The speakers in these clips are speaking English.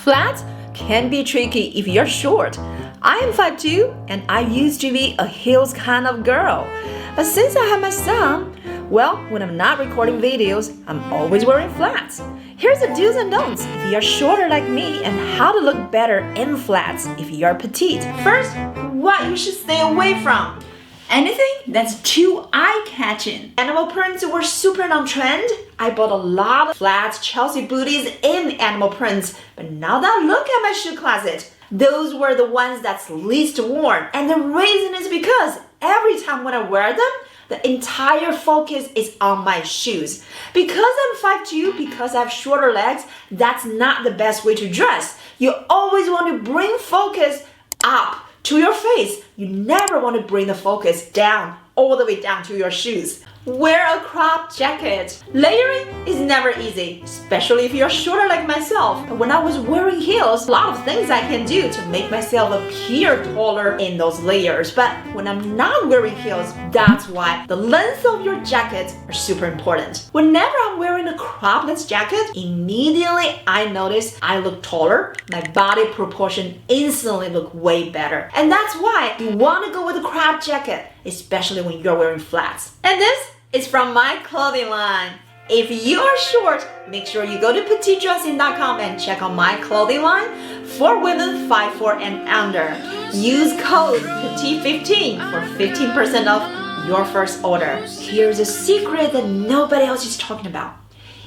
Flats can be tricky if you're short. I am 5'2" and I used to be a heels kind of girl. But since I have my son, well, when I'm not recording videos, I'm always wearing flats. Here's the do's and don'ts if you're shorter like me and how to look better in flats if you're petite. First, what you should stay away from. Anything that's too eye-catching. Animal prints were super on trend. I bought a lot of flats, Chelsea booties in animal prints. But now that I look at my shoe closet, those were the ones that's least worn. And the reason is because every time when I wear them, the entire focus is on my shoes. Because I'm 5'2", because I have shorter legs, that's not the best way to dress. You always want to bring focus up to your face. You never want to bring the focus down, all the way down to your shoes. Wear a crop jacket. Layering is never easy, especially if you're shorter like myself. When I was wearing heels, a lot of things I can do to make myself appear taller in those layers. But when I'm not wearing heels, that's why the length of your jacket are super important. Whenever I'm wearing a cropless jacket, immediately I notice I look taller. My body proportion instantly look way better. And that's why you want to go with a crop jacket, especially when you're wearing flats. And this is from my clothing line. If you're short, make sure you go to petitedressing.com and check out my clothing line for women 5'4" and under. Use code PETITE15 for 15% off your first order. Here's a secret that nobody else is talking about.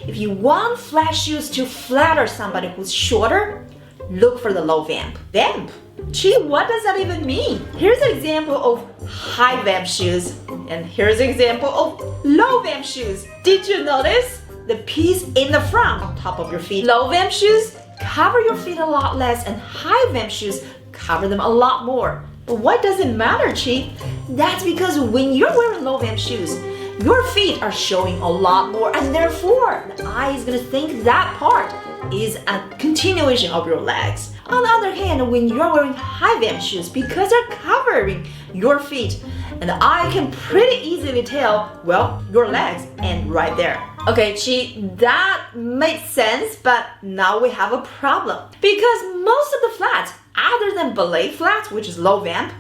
If you want flat shoes to flatter somebody who's shorter, look for the low vamp. Vamp? Gee, what does that even mean? Here's an example of high vamp shoes, and here's an example of low vamp shoes. Did you notice the piece in the front on top of your feet? Low vamp shoes cover your feet a lot less, and high vamp shoes cover them a lot more. But why does it matter, Chi? That's because when you're wearing low vamp shoes, your feet are showing a lot more, and therefore the eye is gonna think that part is a continuation of your legs. On the other hand, when you're wearing high vamp shoes, because they're covering your feet, and the eye can pretty easily tell, well, your legs end right there. Okay, Chi, that makes sense, but now we have a problem. Because most of the flats, other than ballet flats, which is low vamp,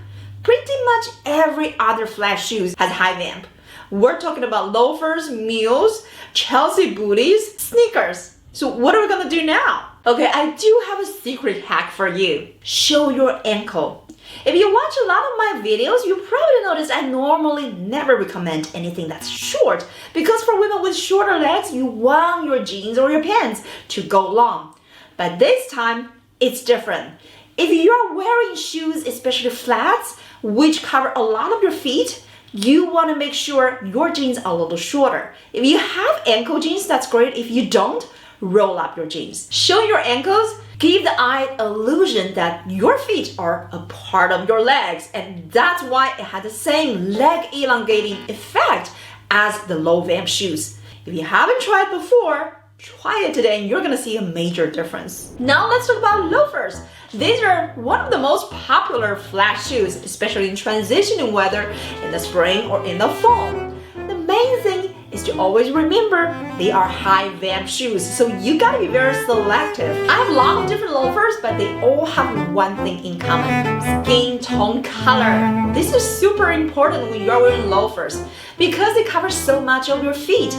pretty much every other flat shoes has high vamp. We're talking about loafers, mules, Chelsea booties, sneakers. So what are we gonna do now? Okay, I do have a secret hack for you. Show your ankle. If you watch a lot of my videos, you probably notice I normally never recommend anything that's short, because for women with shorter legs, you want your jeans or your pants to go long. But this time, it's different. If you're wearing shoes, especially flats, which cover a lot of your feet, you want to make sure your jeans are a little shorter. If you have ankle jeans, that's great. If you don't, roll up your jeans. Show your ankles, give the eye illusion that your feet are a part of your legs, and that's why it had the same leg elongating effect as the low vamp shoes. If you haven't tried before, try it today and you're gonna see a major difference. Now let's talk about loafers. These are one of the most popular flat shoes, especially in transitioning weather in the spring or in the fall. The main thing is to always remember they are high vamp shoes, so you gotta be very selective. I have a lot of different loafers, but they all have one thing in common: skin tone color. This is super important when you're wearing loafers because they cover so much of your feet.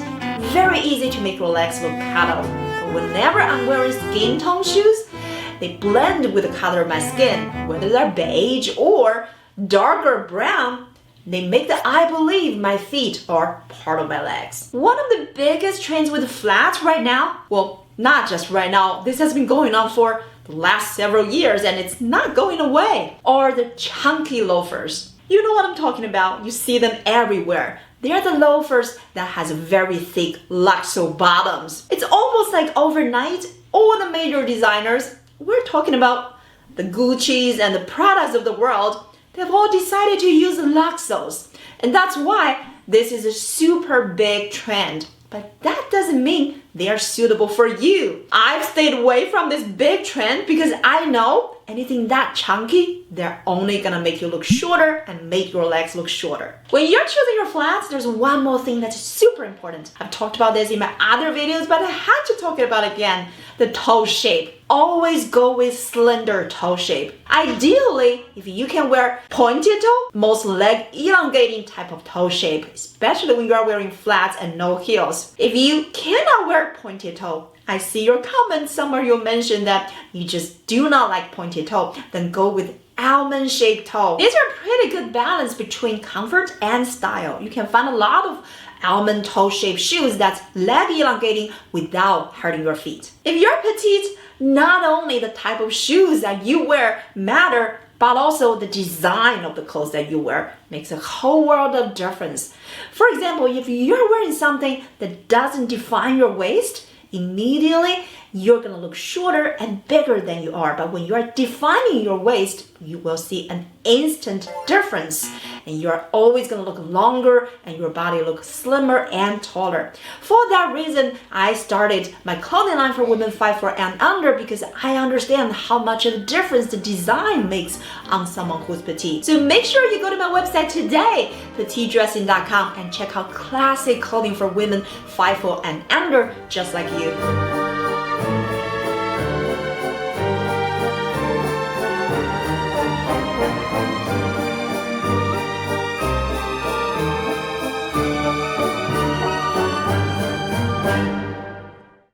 Very easy to make your legs look cut off. But whenever I'm wearing skin tone shoes, they blend with the color of my skin, whether they're beige or darker brown. They make the eye believe my feet are part of my legs. One of the biggest trends with flats right now, well, not just right now, this has been going on for the last several years and it's not going away, are the chunky loafers. You know what I'm talking about. You see them everywhere. They are the loafers that has very thick luxo bottoms. It's almost like overnight, all the major designers, we're talking about the Gucci's and the Pradas of the world, they've all decided to use luxos. And that's why this is a super big trend. But that doesn't mean they are suitable for you. I've stayed away from this big trend because I know anything that chunky, they're only gonna make you look shorter and make your legs look shorter. When you're choosing your flats, there's one more thing that's super important. I've talked about this in my other videos, but I had to talk about it again. The toe shape. Always go with slender toe shape. Ideally, if you can wear pointed toe, most leg elongating type of toe shape, especially when you are wearing flats and no heels. If you cannot wear pointed toe, I see your comments somewhere you mentioned that you just do not like pointed toe, then go with almond shaped toe. These are a pretty good balance between comfort and style. You can find a lot of almond toe shaped shoes that's leg elongating without hurting your feet. If you're petite, not only the type of shoes that you wear matter, but also the design of the clothes that you wear makes a whole world of difference. For example, if you're wearing something that doesn't define your waist, immediately you're gonna look shorter and bigger than you are. But when you are defining your waist, you will see an instant difference. And you're always gonna look longer and your body look slimmer and taller. For that reason, I started my clothing line for women 5'4" and under because I understand how much of a difference the design makes on someone who's petite. So make sure you go to my website today, petitedressing.com, and check out classic clothing for women 5'4" and under, just like you.